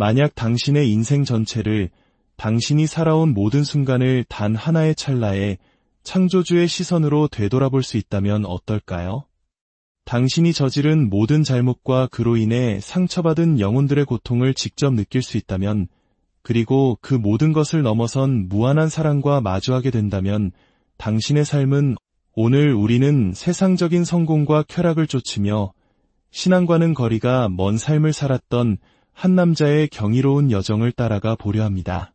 만약 당신의 인생 전체를, 당신이 살아온 모든 순간을 단 하나의 찰나에 창조주의 시선으로 되돌아볼 수 있다면 어떨까요? 당신이 저지른 모든 잘못과 그로 인해 상처받은 영혼들의 고통을 직접 느낄 수 있다면, 그리고 그 모든 것을 넘어선 무한한 사랑과 마주하게 된다면, 당신의 삶은 오늘 우리는 세상적인 성공과 쾌락을 쫓으며 신앙과는 거리가 먼 삶을 살았던 한 남자의 경이로운 여정을 따라가 보려 합니다.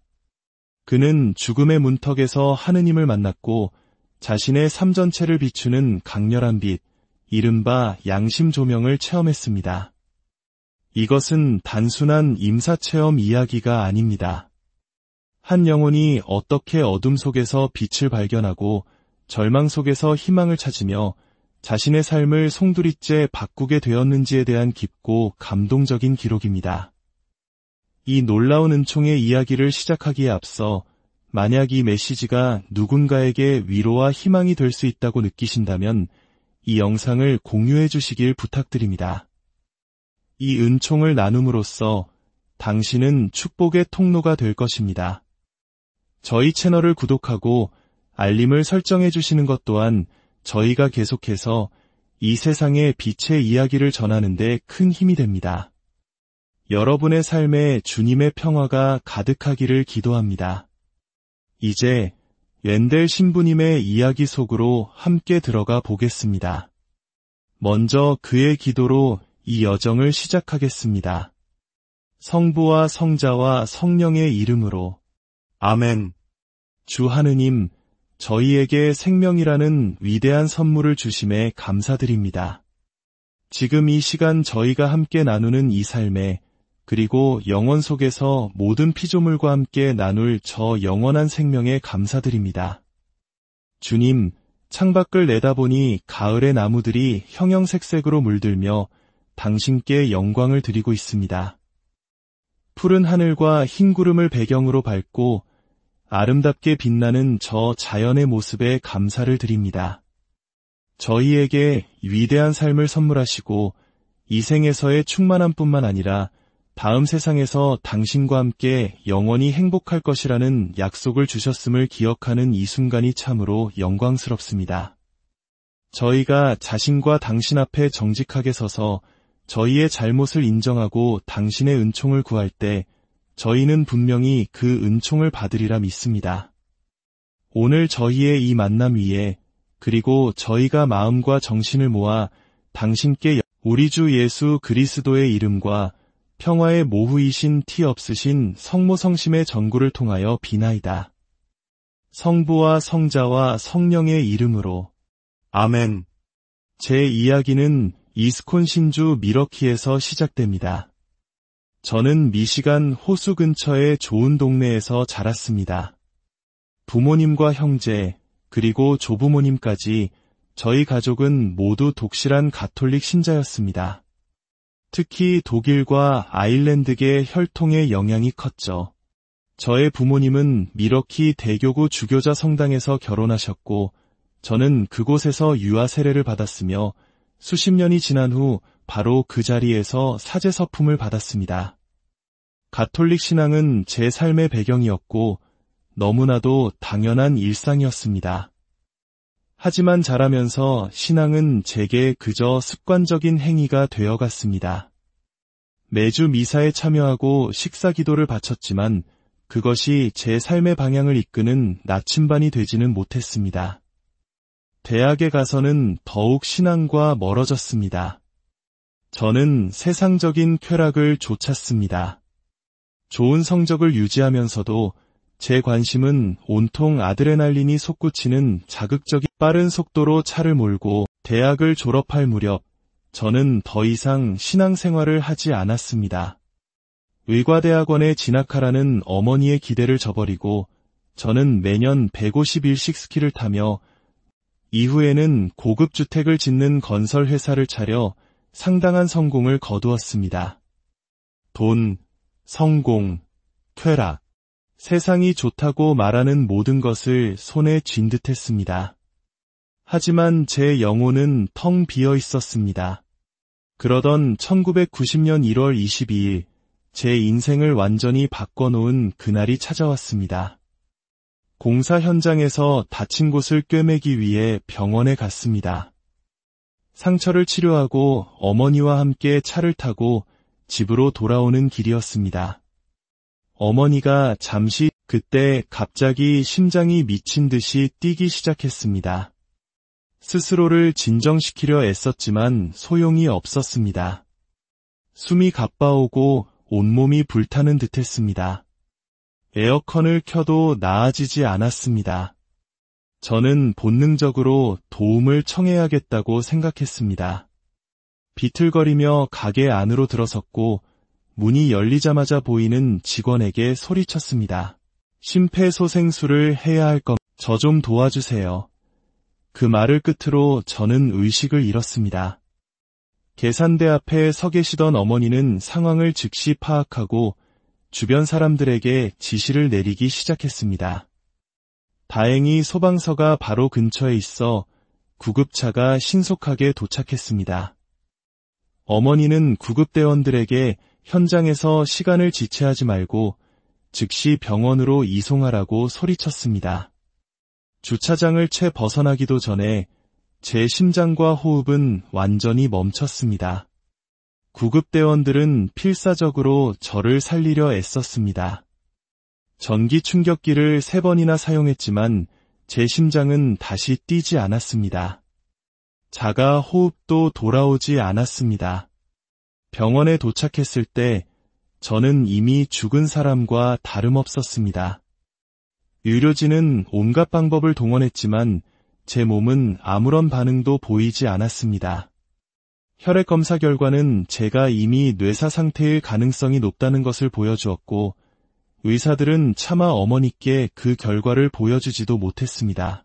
그는 죽음의 문턱에서 하느님을 만났고 자신의 삶 전체를 비추는 강렬한 빛, 이른바 양심 조명을 체험했습니다. 이것은 단순한 임사체험 이야기가 아닙니다. 한 영혼이 어떻게 어둠 속에서 빛을 발견하고 절망 속에서 희망을 찾으며 자신의 삶을 송두리째 바꾸게 되었는지에 대한 깊고 감동적인 기록입니다. 이 놀라운 은총의 이야기를 시작하기에 앞서 만약 이 메시지가 누군가에게 위로와 희망이 될 수 있다고 느끼신다면 이 영상을 공유해 주시길 부탁드립니다. 이 은총을 나눔으로써 당신은 축복의 통로가 될 것입니다. 저희 채널을 구독하고 알림을 설정해 주시는 것 또한 저희가 계속해서 이 세상의 빛의 이야기를 전하는 데 큰 힘이 됩니다. 여러분의 삶에 주님의 평화가 가득하기를 기도합니다. 이제 웬델 신부님의 이야기 속으로 함께 들어가 보겠습니다. 먼저 그의 기도로 이 여정을 시작하겠습니다. 성부와 성자와 성령의 이름으로. 아멘. 주 하느님, 저희에게 생명이라는 위대한 선물을 주심에 감사드립니다. 지금 이 시간 저희가 함께 나누는 이 삶에, 그리고 영원 속에서 모든 피조물과 함께 나눌 저 영원한 생명에 감사드립니다. 주님, 창밖을 내다보니 가을의 나무들이 형형색색으로 물들며 당신께 영광을 드리고 있습니다. 푸른 하늘과 흰 구름을 배경으로 밟고 아름답게 빛나는 저 자연의 모습에 감사를 드립니다. 저희에게 위대한 삶을 선물하시고 이 생에서의 충만함뿐만 아니라 다음 세상에서 당신과 함께 영원히 행복할 것이라는 약속을 주셨음을 기억하는 이 순간이 참으로 영광스럽습니다. 저희가 자신과 당신 앞에 정직하게 서서 저희의 잘못을 인정하고 당신의 은총을 구할 때 저희는 분명히 그 은총을 받으리라 믿습니다. 오늘 저희의 이 만남 위에, 그리고 저희가 마음과 정신을 모아 당신께 우리 주 예수 그리스도의 이름과 평화의 모후이신 티 없으신 성모성심의 전구를 통하여 비나이다. 성부와 성자와 성령의 이름으로. 아멘. 제 이야기는 이스콘 신주 미러키에서 시작됩니다. 저는 미시간 호수 근처의 좋은 동네에서 자랐습니다. 부모님과 형제, 그리고 조부모님까지 저희 가족은 모두 독실한 가톨릭 신자였습니다. 특히 독일과 아일랜드계 혈통의 영향이 컸죠. 저의 부모님은 미러키 대교구 주교자 성당에서 결혼하셨고 저는 그곳에서 유아 세례를 받았으며 수십 년이 지난 후 바로 그 자리에서 사제 서품을 받았습니다. 가톨릭 신앙은 제 삶의 배경이었고 너무나도 당연한 일상이었습니다. 하지만 자라면서 신앙은 제게 그저 습관적인 행위가 되어갔습니다. 매주 미사에 참여하고 식사 기도를 바쳤지만 그것이 제 삶의 방향을 이끄는 나침반이 되지는 못했습니다. 대학에 가서는 더욱 신앙과 멀어졌습니다. 저는 세상적인 쾌락을 좇았습니다. 좋은 성적을 유지하면서도 제 관심은 온통 아드레날린이 솟구치는 자극적인 빠른 속도로 차를 몰고 대학을 졸업할 무렵 저는 더 이상 신앙생활을 하지 않았습니다. 의과대학원에 진학하라는 어머니의 기대를 저버리고 저는 매년 150일씩 스키를 타며 이후에는 고급 주택을 짓는 건설 회사를 차려 상당한 성공을 거두었습니다. 돈, 성공, 쾌락, 세상이 좋다고 말하는 모든 것을 손에 쥔 듯했습니다. 하지만 제 영혼은 텅 비어 있었습니다. 그러던 1990년 1월 22일, 제 인생을 완전히 바꿔놓은 그날이 찾아왔습니다. 공사 현장에서 다친 곳을 꿰매기 위해 병원에 갔습니다. 상처를 치료하고 어머니와 함께 차를 타고 집으로 돌아오는 길이었습니다. 어머니가 잠시 그때 갑자기 심장이 미친 듯이 뛰기 시작했습니다. 스스로를 진정시키려 애썼지만 소용이 없었습니다. 숨이 가빠오고 온몸이 불타는 듯했습니다. 에어컨을 켜도 나아지지 않았습니다. 저는 본능적으로 도움을 청해야겠다고 생각했습니다. 비틀거리며 가게 안으로 들어섰고 문이 열리자마자 보이는 직원에게 소리쳤습니다. 심폐소생술을 해야 할 겁니다. 저 좀 도와주세요. 그 말을 끝으로 저는 의식을 잃었습니다. 계산대 앞에 서 계시던 어머니는 상황을 즉시 파악하고 주변 사람들에게 지시를 내리기 시작했습니다. 다행히 소방서가 바로 근처에 있어 구급차가 신속하게 도착했습니다. 어머니는 구급대원들에게 현장에서 시간을 지체하지 말고 즉시 병원으로 이송하라고 소리쳤습니다. 주차장을 채 벗어나기도 전에 제 심장과 호흡은 완전히 멈췄습니다. 구급대원들은 필사적으로 저를 살리려 애썼습니다. 전기 충격기를 3번이나 사용했지만 제 심장은 다시 뛰지 않았습니다. 자가 호흡도 돌아오지 않았습니다. 병원에 도착했을 때 저는 이미 죽은 사람과 다름없었습니다. 의료진은 온갖 방법을 동원했지만 제 몸은 아무런 반응도 보이지 않았습니다. 혈액 검사 결과는 제가 이미 뇌사 상태일 가능성이 높다는 것을 보여주었고 의사들은 차마 어머니께 그 결과를 보여주지도 못했습니다.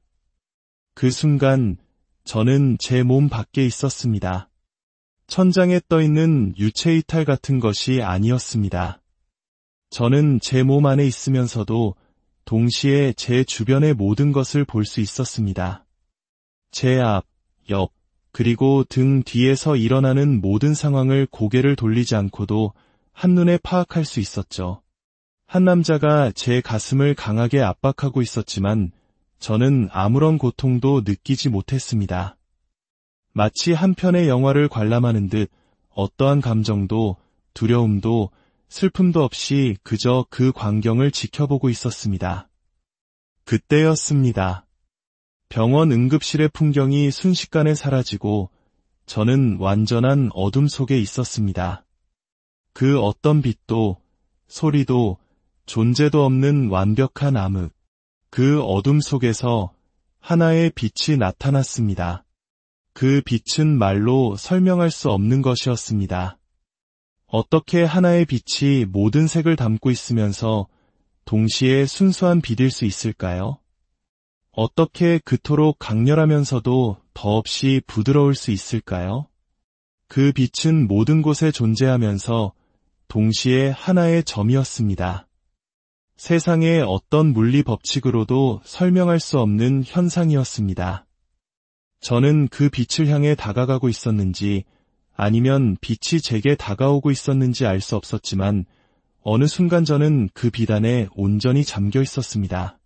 그 순간 저는 제 몸 밖에 있었습니다. 천장에 떠있는 유체이탈 같은 것이 아니었습니다. 저는 제 몸 안에 있으면서도 동시에 제 주변의 모든 것을 볼 수 있었습니다. 제 앞, 옆, 그리고 등 뒤에서 일어나는 모든 상황을 고개를 돌리지 않고도 한눈에 파악할 수 있었죠. 한 남자가 제 가슴을 강하게 압박하고 있었지만 저는 아무런 고통도 느끼지 못했습니다. 마치 한 편의 영화를 관람하는 듯 어떠한 감정도 두려움도 슬픔도 없이 그저 그 광경을 지켜보고 있었습니다. 그때였습니다. 병원 응급실의 풍경이 순식간에 사라지고 저는 완전한 어둠 속에 있었습니다. 그 어떤 빛도 소리도 존재도 없는 완벽한 암흑. 그 어둠 속에서 하나의 빛이 나타났습니다. 그 빛은 말로 설명할 수 없는 것이었습니다. 어떻게 하나의 빛이 모든 색을 담고 있으면서 동시에 순수한 빛일 수 있을까요? 어떻게 그토록 강렬하면서도 더없이 부드러울 수 있을까요? 그 빛은 모든 곳에 존재하면서 동시에 하나의 점이었습니다. 세상의 어떤 물리 법칙으로도 설명할 수 없는 현상이었습니다. 저는 그 빛을 향해 다가가고 있었는지 아니면 빛이 제게 다가오고 있었는지 알 수 없었지만 어느 순간 저는 그 빛 안에 온전히 잠겨 있었습니다.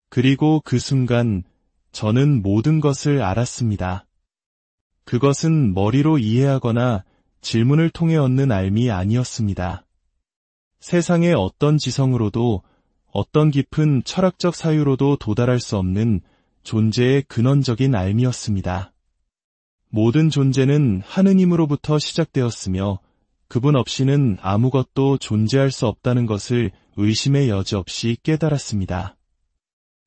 그리고 그 순간 저는 모든 것을 알았습니다. 그것은 머리로 이해하거나 질문을 통해 얻는 알미 아니었습니다. 세상의 어떤 지성으로도 어떤 깊은 철학적 사유로도 도달할 수 없는 존재의 근원적인 알미였습니다. 모든 존재는 하느님으로부터 시작되었으며 그분 없이는 아무것도 존재할 수 없다는 것을 의심의 여지 없이 깨달았습니다.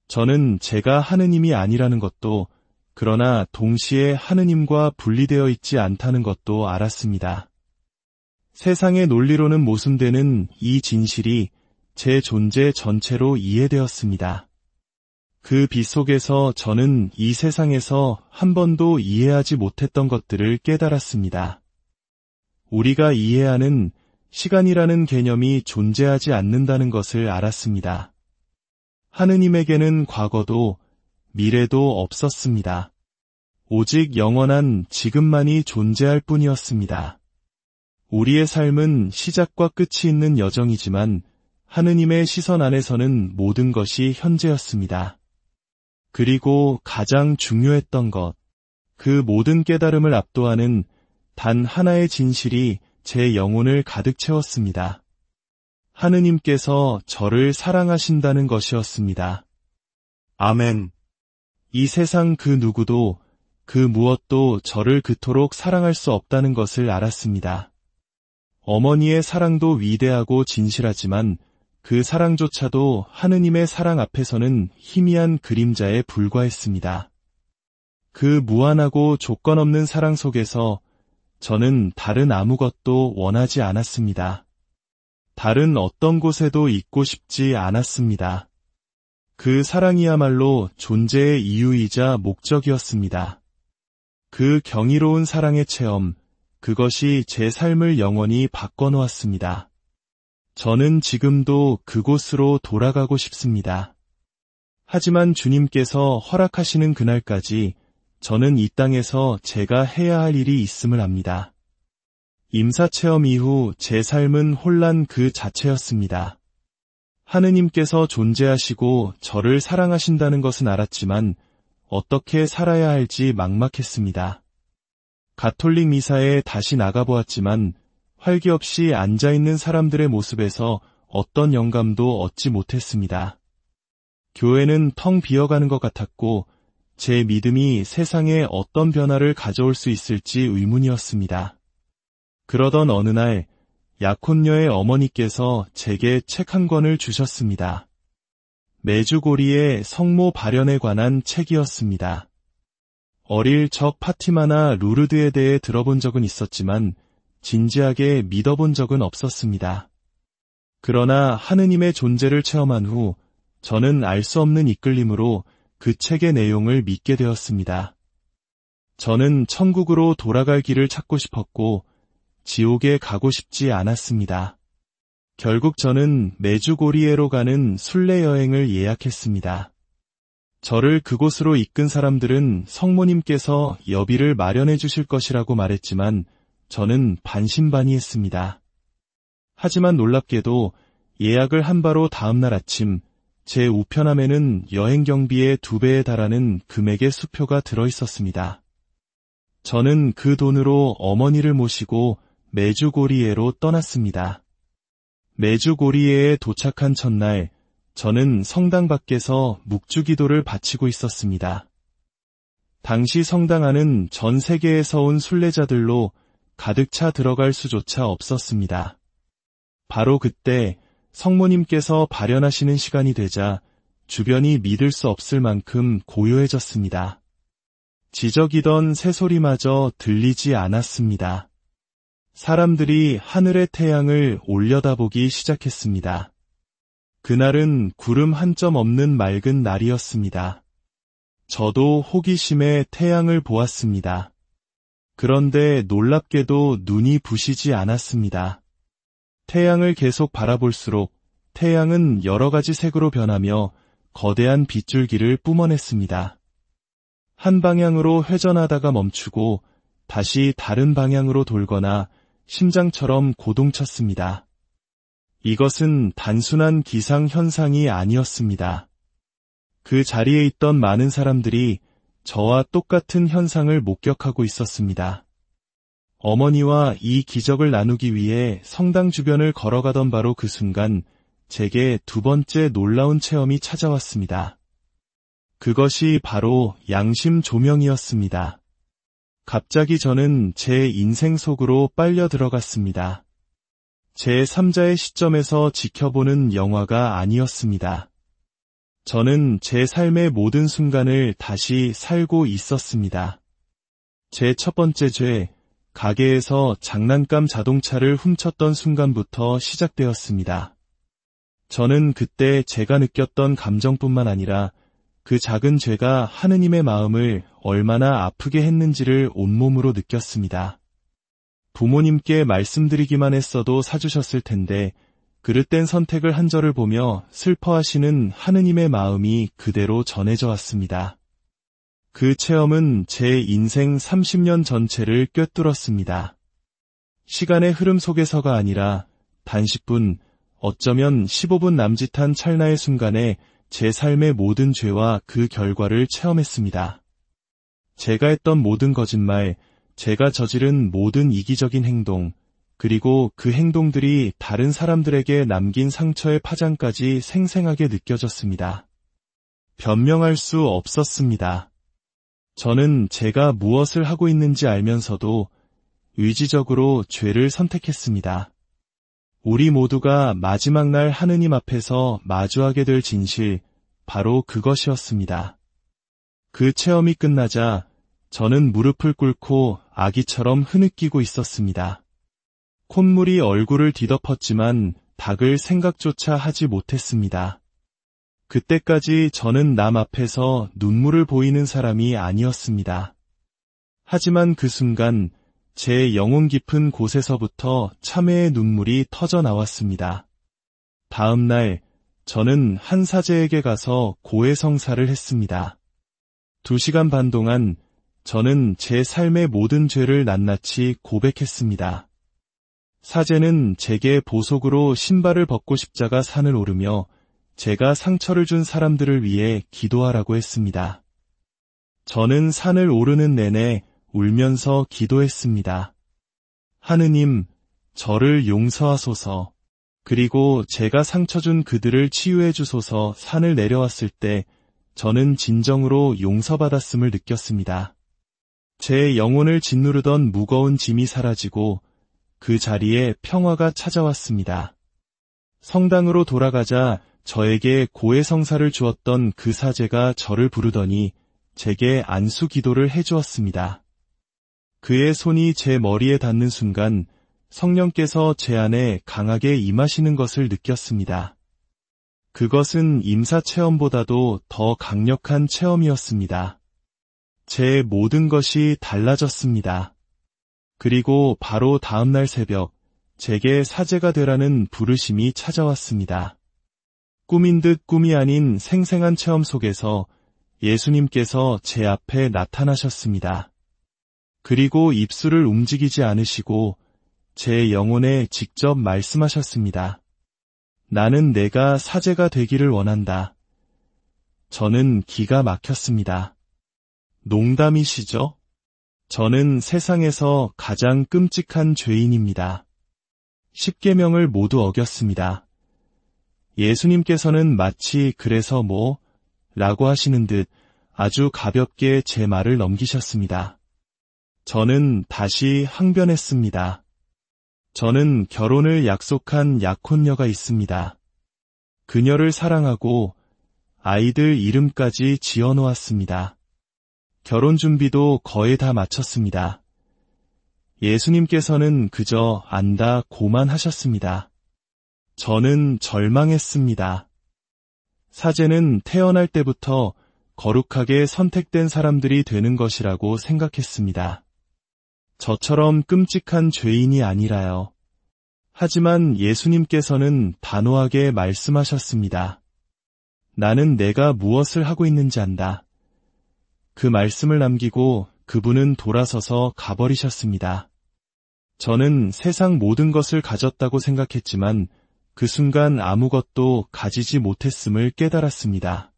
저는 제가 하느님이 아니라는 것도 그러나 동시에 하느님과 분리되어 있지 않다는 것도 알았습니다. 세상의 논리로는 모순되는 이 진실이 제 존재 전체로 이해되었습니다. 그 빛 속에서 저는 이 세상에서 한 번도 이해하지 못했던 것들을 깨달았습니다. 우리가 이해하는 시간이라는 개념이 존재하지 않는다는 것을 알았습니다. 하느님에게는 과거도 미래도 없었습니다. 오직 영원한 지금만이 존재할 뿐이었습니다. 우리의 삶은 시작과 끝이 있는 여정이지만 하느님의 시선 안에서는 모든 것이 현재였습니다. 그리고 가장 중요했던 것, 그 모든 깨달음을 압도하는 단 하나의 진실이 제 영혼을 가득 채웠습니다. 하느님께서 저를 사랑하신다는 것이었습니다. 아멘. 이 세상 그 누구도 그 무엇도 저를 그토록 사랑할 수 없다는 것을 알았습니다. 어머니의 사랑도 위대하고 진실하지만 그 사랑조차도 하느님의 사랑 앞에서는 희미한 그림자에 불과했습니다. 그 무한하고 조건 없는 사랑 속에서 저는 다른 아무것도 원하지 않았습니다. 다른 어떤 곳에도 있고 싶지 않았습니다. 그 사랑이야말로 존재의 이유이자 목적이었습니다. 그 경이로운 사랑의 체험, 그것이 제 삶을 영원히 바꿔놓았습니다. 저는 지금도 그곳으로 돌아가고 싶습니다. 하지만 주님께서 허락하시는 그날까지 저는 이 땅에서 제가 해야 할 일이 있음을 압니다. 임사체험 이후 제 삶은 혼란 그 자체였습니다. 하느님께서 존재하시고 저를 사랑하신다는 것은 알았지만 어떻게 살아야 할지 막막했습니다. 가톨릭 미사에 다시 나가보았지만 활기 없이 앉아있는 사람들의 모습에서 어떤 영감도 얻지 못했습니다. 교회는 텅 비어가는 것 같았고 제 믿음이 세상에 어떤 변화를 가져올 수 있을지 의문이었습니다. 그러던 어느 날 약혼녀의 어머니께서 제게 책 한 권을 주셨습니다. 메주고리의 성모 발현에 관한 책이었습니다. 어릴 적 파티마나 루르드에 대해 들어본 적은 있었지만 진지하게 믿어본 적은 없었습니다. 그러나 하느님의 존재를 체험한 후 저는 알 수 없는 이끌림으로 그 책의 내용을 믿게 되었습니다. 저는 천국으로 돌아갈 길을 찾고 싶었고 지옥에 가고 싶지 않았습니다. 결국 저는 메주고리에로 가는 순례 여행을 예약했습니다. 저를 그곳으로 이끈 사람들은 성모님께서 여비를 마련해 주실 것이라고 말했지만 저는 반신반의했습니다. 하지만 놀랍게도 예약을 한 바로 다음날 아침 제 우편함에는 여행 경비의 2배에 달하는 금액의 수표가 들어있었습니다. 저는 그 돈으로 어머니를 모시고 메주고리에로 떠났습니다. 메주고리에에 도착한 첫날 저는 성당 밖에서 묵주기도를 바치고 있었습니다. 당시 성당 안은 전 세계에서 온 순례자들로 가득 차 들어갈 수조차 없었습니다. 바로 그때 성모님께서 발현하시는 시간이 되자 주변이 믿을 수 없을 만큼 고요해졌습니다. 지저귀던 새소리마저 들리지 않았습니다. 사람들이 하늘의 태양을 올려다보기 시작했습니다. 그날은 구름 한 점 없는 맑은 날이었습니다. 저도 호기심에 태양을 보았습니다. 그런데 놀랍게도 눈이 부시지 않았습니다. 태양을 계속 바라볼수록 태양은 여러 가지 색으로 변하며 거대한 빗줄기를 뿜어냈습니다. 한 방향으로 회전하다가 멈추고 다시 다른 방향으로 돌거나 심장처럼 고동쳤습니다. 이것은 단순한 기상현상이 아니었습니다. 그 자리에 있던 많은 사람들이 저와 똑같은 현상을 목격하고 있었습니다. 어머니와 이 기적을 나누기 위해 성당 주변을 걸어가던 바로 그 순간 제게 두 번째 놀라운 체험이 찾아왔습니다. 그것이 바로 양심 조명이었습니다. 갑자기 저는 제 인생 속으로 빨려 들어갔습니다. 제 3자의 시점에서 지켜보는 영화가 아니었습니다. 저는 제 삶의 모든 순간을 다시 살고 있었습니다. 제 첫 번째 죄, 가게에서 장난감 자동차를 훔쳤던 순간부터 시작되었습니다. 저는 그때 제가 느꼈던 감정뿐만 아니라 그 작은 죄가 하느님의 마음을 얼마나 아프게 했는지를 온몸으로 느꼈습니다. 부모님께 말씀드리기만 했어도 사주셨을 텐데 그릇된 선택을 한 저를 보며 슬퍼하시는 하느님의 마음이 그대로 전해져 왔습니다. 그 체험은 제 인생 30년 전체를 꿰뚫었습니다. 시간의 흐름 속에서가 아니라 단 10분, 어쩌면 15분 남짓한 찰나의 순간에 제 삶의 모든 죄와 그 결과를 체험했습니다. 제가 했던 모든 거짓말, 제가 저지른 모든 이기적인 행동, 그리고 그 행동들이 다른 사람들에게 남긴 상처의 파장까지 생생하게 느껴졌습니다. 변명할 수 없었습니다. 저는 제가 무엇을 하고 있는지 알면서도 의지적으로 죄를 선택했습니다. 우리 모두가 마지막 날 하느님 앞에서 마주하게 될 진실, 바로 그것이었습니다. 그 체험이 끝나자 저는 무릎을 꿇고 아기처럼 흐느끼고 있었습니다. 콧물이 얼굴을 뒤덮었지만 닦을 생각조차 하지 못했습니다. 그때까지 저는 남 앞에서 눈물을 보이는 사람이 아니었습니다. 하지만 그 순간 제 영혼 깊은 곳에서부터 참회의 눈물이 터져 나왔습니다. 다음 날 저는 한 사제에게 가서 고해성사를 했습니다. 2시간 반 동안 저는 제 삶의 모든 죄를 낱낱이 고백했습니다. 사제는 제게 보석으로 신발을 벗고 십자가 산을 오르며 제가 상처를 준 사람들을 위해 기도하라고 했습니다. 저는 산을 오르는 내내 울면서 기도했습니다. 하느님, 저를 용서하소서. 그리고 제가 상처 준 그들을 치유해 주소서. 산을 내려왔을 때 저는 진정으로 용서받았음을 느꼈습니다. 제 영혼을 짓누르던 무거운 짐이 사라지고 그 자리에 평화가 찾아왔습니다. 성당으로 돌아가자 저에게 고해성사를 주었던 그 사제가 저를 부르더니 제게 안수 기도를 해주었습니다. 그의 손이 제 머리에 닿는 순간 성령께서 제 안에 강하게 임하시는 것을 느꼈습니다. 그것은 임사 체험보다도 더 강력한 체험이었습니다. 제 모든 것이 달라졌습니다. 그리고 바로 다음날 새벽, 제게 사제가 되라는 부르심이 찾아왔습니다. 꿈인 듯 꿈이 아닌 생생한 체험 속에서 예수님께서 제 앞에 나타나셨습니다. 그리고 입술을 움직이지 않으시고 제 영혼에 직접 말씀하셨습니다. 나는 내가 사제가 되기를 원한다. 저는 기가 막혔습니다. 농담이시죠? 저는 세상에서 가장 끔찍한 죄인입니다. 10계명을 모두 어겼습니다. 예수님께서는 마치 그래서 뭐? 라고 하시는 듯 아주 가볍게 제 말을 넘기셨습니다. 저는 다시 항변했습니다. 저는 결혼을 약속한 약혼녀가 있습니다. 그녀를 사랑하고 아이들 이름까지 지어놓았습니다. 결혼 준비도 거의 다 마쳤습니다. 예수님께서는 그저 안다 고만 하셨습니다. 저는 절망했습니다. 사제는 태어날 때부터 거룩하게 선택된 사람들이 되는 것이라고 생각했습니다. 저처럼 끔찍한 죄인이 아니라요. 하지만 예수님께서는 단호하게 말씀하셨습니다. 나는 내가 무엇을 하고 있는지 안다. 그 말씀을 남기고 그분은 돌아서서 가버리셨습니다. 저는 세상 모든 것을 가졌다고 생각했지만 그 순간 아무것도 가지지 못했음을 깨달았습니다.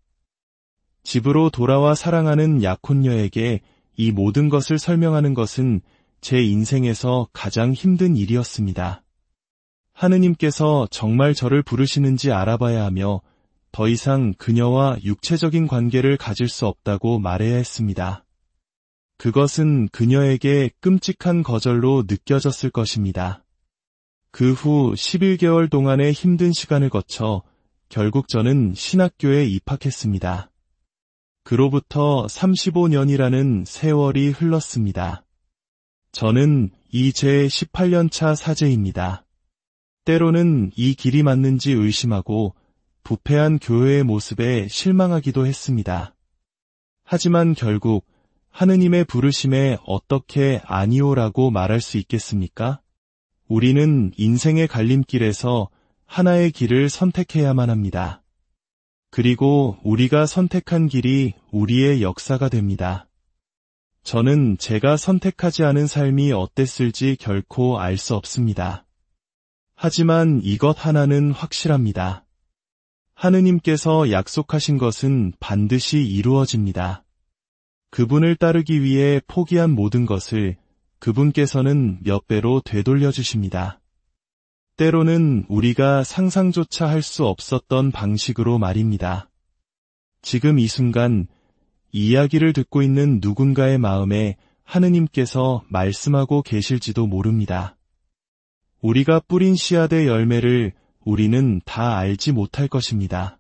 집으로 돌아와 사랑하는 약혼녀에게 이 모든 것을 설명하는 것은 제 인생에서 가장 힘든 일이었습니다. 하느님께서 정말 저를 부르시는지 알아봐야 하며 더 이상 그녀와 육체적인 관계를 가질 수 없다고 말해야 했습니다. 그것은 그녀에게 끔찍한 거절로 느껴졌을 것입니다. 그 후 11개월 동안의 힘든 시간을 거쳐 결국 저는 신학교에 입학했습니다. 그로부터 35년이라는 세월이 흘렀습니다. 저는 이 제 18년차 사제입니다. 때로는 이 길이 맞는지 의심하고 부패한 교회의 모습에 실망하기도 했습니다. 하지만 결국 하느님의 부르심에 어떻게 아니오라고 말할 수 있겠습니까? 우리는 인생의 갈림길에서 하나의 길을 선택해야만 합니다. 그리고 우리가 선택한 길이 우리의 역사가 됩니다. 저는 제가 선택하지 않은 삶이 어땠을지 결코 알 수 없습니다. 하지만 이것 하나는 확실합니다. 하느님께서 약속하신 것은 반드시 이루어집니다. 그분을 따르기 위해 포기한 모든 것을 그분께서는 몇 배로 되돌려 주십니다. 때로는 우리가 상상조차 할 수 없었던 방식으로 말입니다. 지금 이 순간 이 이야기를 듣고 있는 누군가의 마음에 하느님께서 말씀하고 계실지도 모릅니다. 우리가 뿌린 씨앗의 열매를 우리는 다 알지 못할 것입니다.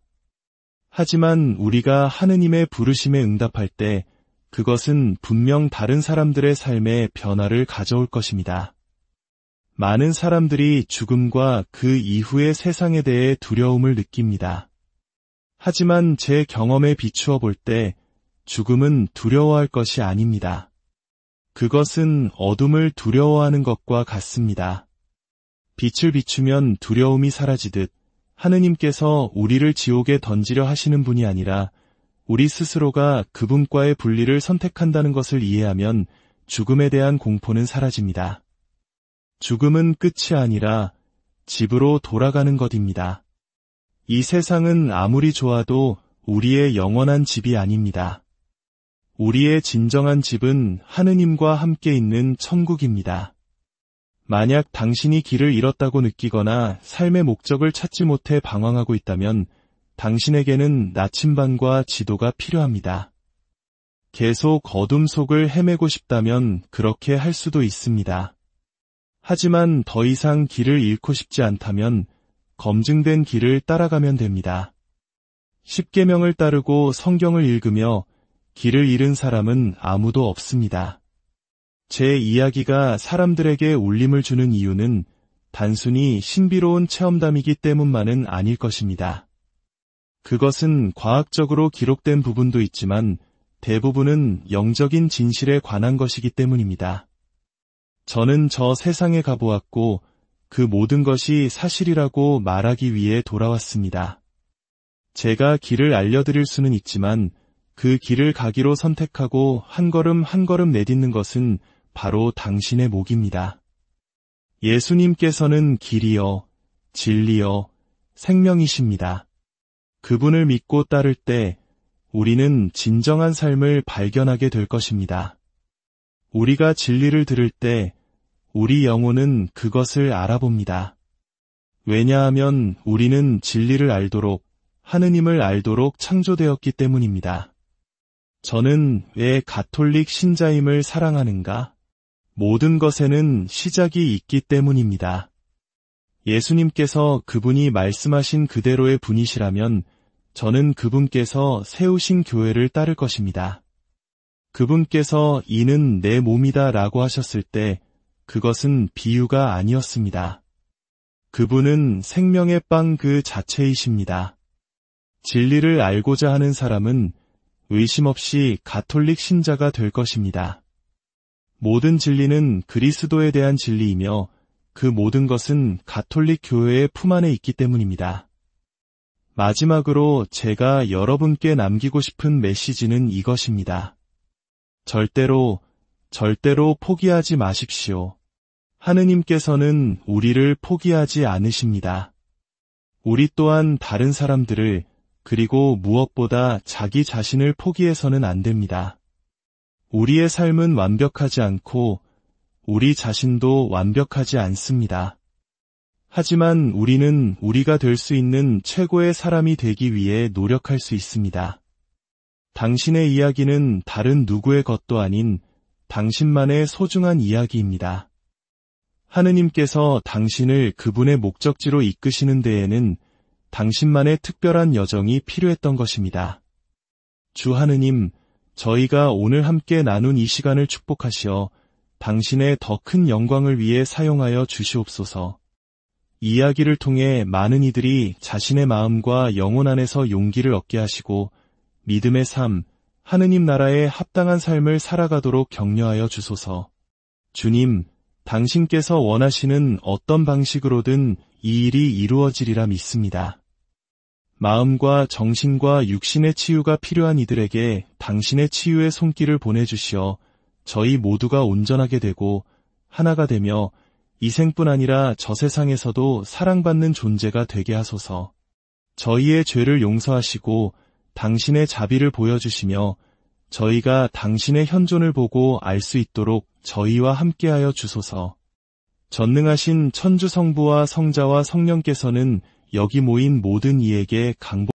하지만 우리가 하느님의 부르심에 응답할 때 그것은 분명 다른 사람들의 삶에 변화를 가져올 것입니다. 많은 사람들이 죽음과 그 이후의 세상에 대해 두려움을 느낍니다. 하지만 제 경험에 비추어 볼 때 죽음은 두려워할 것이 아닙니다. 그것은 어둠을 두려워하는 것과 같습니다. 빛을 비추면 두려움이 사라지듯 하느님께서 우리를 지옥에 던지려 하시는 분이 아니라 우리 스스로가 그분과의 분리를 선택한다는 것을 이해하면 죽음에 대한 공포는 사라집니다. 죽음은 끝이 아니라 집으로 돌아가는 것입니다. 이 세상은 아무리 좋아도 우리의 영원한 집이 아닙니다. 우리의 진정한 집은 하느님과 함께 있는 천국입니다. 만약 당신이 길을 잃었다고 느끼거나 삶의 목적을 찾지 못해 방황하고 있다면 당신에게는 나침반과 지도가 필요합니다. 계속 어둠 속을 헤매고 싶다면 그렇게 할 수도 있습니다. 하지만 더 이상 길을 잃고 싶지 않다면 검증된 길을 따라가면 됩니다. 십계명을 따르고 성경을 읽으며 길을 잃은 사람은 아무도 없습니다. 제 이야기가 사람들에게 울림을 주는 이유는 단순히 신비로운 체험담이기 때문만은 아닐 것입니다. 그것은 과학적으로 기록된 부분도 있지만 대부분은 영적인 진실에 관한 것이기 때문입니다. 저는 저 세상에 가보았고 그 모든 것이 사실이라고 말하기 위해 돌아왔습니다. 제가 길을 알려드릴 수는 있지만 그 길을 가기로 선택하고 한 걸음 한 걸음 내딛는 것은 바로 당신의 몫입니다. 예수님께서는 길이요, 진리요, 생명이십니다. 그분을 믿고 따를 때 우리는 진정한 삶을 발견하게 될 것입니다. 우리가 진리를 들을 때 우리 영혼은 그것을 알아봅니다. 왜냐하면 우리는 진리를 알도록, 하느님을 알도록 창조되었기 때문입니다. 저는 왜 가톨릭 신자임을 사랑하는가? 모든 것에는 시작이 있기 때문입니다. 예수님께서 그분이 말씀하신 그대로의 분이시라면 저는 그분께서 세우신 교회를 따를 것입니다. 그분께서 이는 내 몸이다 라고 하셨을 때 그것은 비유가 아니었습니다. 그분은 생명의 빵 그 자체이십니다. 진리를 알고자 하는 사람은 의심 없이 가톨릭 신자가 될 것입니다. 모든 진리는 그리스도에 대한 진리이며 그 모든 것은 가톨릭 교회의 품 안에 있기 때문입니다. 마지막으로 제가 여러분께 남기고 싶은 메시지는 이것입니다. 절대로 포기하지 마십시오. 하느님께서는 우리를 포기하지 않으십니다. 우리 또한 다른 사람들을 그리고 무엇보다 자기 자신을 포기해서는 안 됩니다. 우리의 삶은 완벽하지 않고 우리 자신도 완벽하지 않습니다. 하지만 우리는 우리가 될 수 있는 최고의 사람이 되기 위해 노력할 수 있습니다. 당신의 이야기는 다른 누구의 것도 아닌 당신만의 소중한 이야기입니다. 하느님께서 당신을 그분의 목적지로 이끄시는 데에는 당신만의 특별한 여정이 필요했던 것입니다. 주 하느님, 저희가 오늘 함께 나눈 이 시간을 축복하시어 당신의 더 큰 영광을 위해 사용하여 주시옵소서. 이 이야기를 통해 많은 이들이 자신의 마음과 영혼 안에서 용기를 얻게 하시고 믿음의 삶, 하느님 나라에 합당한 삶을 살아가도록 격려하여 주소서. 주님, 당신께서 원하시는 어떤 방식으로든 이 일이 이루어지리라 믿습니다. 마음과 정신과 육신의 치유가 필요한 이들에게 당신의 치유의 손길을 보내주시어 저희 모두가 온전하게 되고 하나가 되며 이 생뿐 아니라 저 세상에서도 사랑받는 존재가 되게 하소서. 저희의 죄를 용서하시고 당신의 자비를 보여주시며 저희가 당신의 현존을 보고 알 수 있도록 저희와 함께하여 주소서. 전능하신 천주 성부와 성자와 성령께서는 여기 모인 모든 이에게 강복